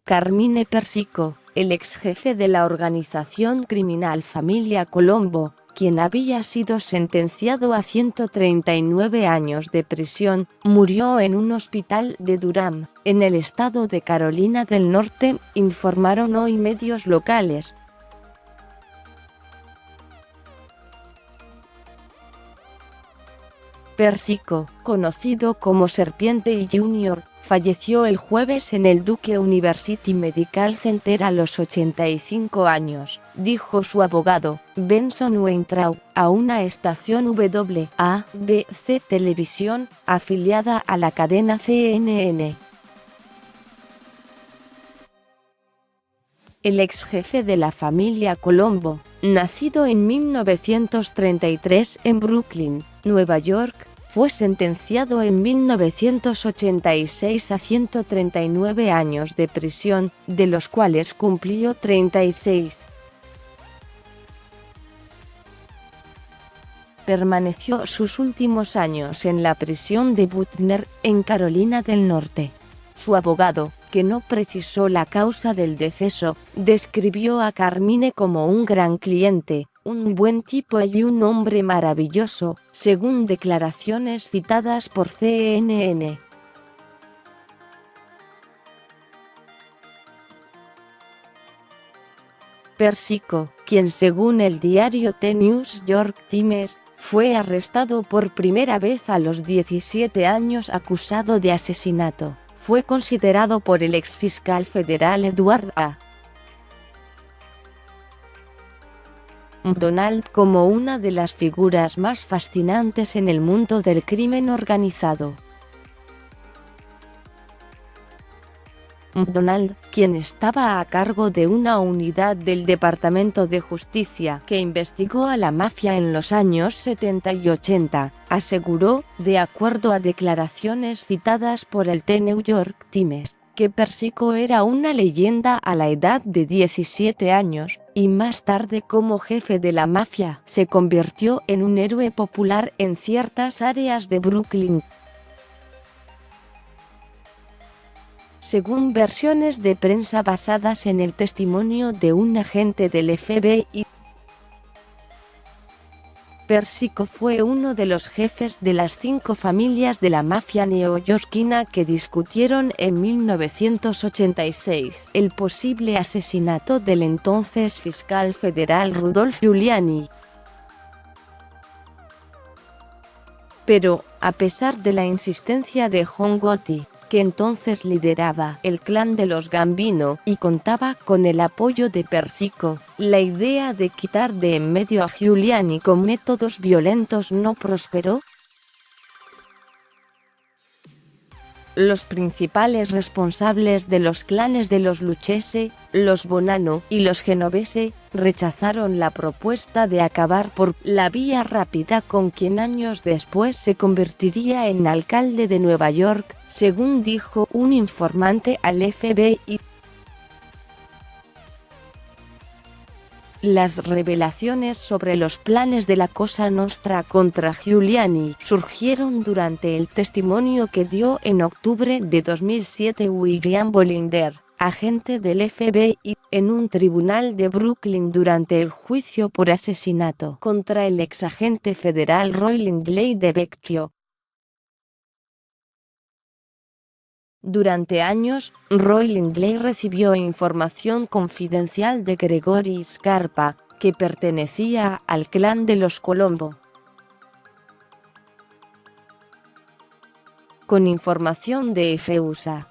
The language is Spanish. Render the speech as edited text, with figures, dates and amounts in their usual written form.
Carmine Persico, el ex jefe de la organización criminal Familia Colombo, quien había sido sentenciado a 139 años de prisión, murió en un hospital de Durham, en el estado de Carolina del Norte, informaron hoy medios locales. Persico, conocido como Serpiente Jr., falleció el jueves en el Duke University Medical Center a los 85 años, dijo su abogado, Benson Weintraub, a una estación WABC Televisión, afiliada a la cadena CNN. El ex jefe de la familia Colombo, nacido en 1933 en Brooklyn, Nueva York, fue sentenciado en 1986 a 139 años de prisión, de los cuales cumplió 36. Permaneció sus últimos años en la prisión de Butner, en Carolina del Norte. Su abogado, que no precisó la causa del deceso, describió a Carmine como un gran cliente, un buen tipo y un hombre maravilloso, según declaraciones citadas por CNN. Persico, quien según el diario The New York Times, fue arrestado por primera vez a los 17 años acusado de asesinato, fue considerado por el exfiscal federal Edward A. Donald como una de las figuras más fascinantes en el mundo del crimen organizado. Donald, quien estaba a cargo de una unidad del Departamento de Justicia que investigó a la mafia en los años 70 y 80, aseguró, de acuerdo a declaraciones citadas por el The New York Times, que Persico era una leyenda a la edad de 17 años, y más tarde como jefe de la mafia se convirtió en un héroe popular en ciertas áreas de Brooklyn. Según versiones de prensa basadas en el testimonio de un agente del FBI, Persico fue uno de los jefes de las 5 familias de la mafia neoyorquina que discutieron en 1986 el posible asesinato del entonces fiscal federal Rudolph Giuliani. Pero, a pesar de la insistencia de John Gotti, que entonces lideraba el clan de los Gambino y contaba con el apoyo de Persico, la idea de quitar de en medio a Giuliani con métodos violentos no prosperó. Los principales responsables de los clanes de los Lucchese, los Bonanno y los Genovese, rechazaron la propuesta de acabar por la vía rápida con quien años después se convertiría en alcalde de Nueva York, según dijo un informante al FBI. Las revelaciones sobre los planes de la Cosa Nostra contra Giuliani surgieron durante el testimonio que dio en octubre de 2007 William Bollinger, agente del FBI, en un tribunal de Brooklyn durante el juicio por asesinato contra el exagente federal Roy Lindley de Vecchio. Durante años, Roy Lindley recibió información confidencial de Gregory Scarpa, que pertenecía al clan de los Colombo. Con información de FUSA.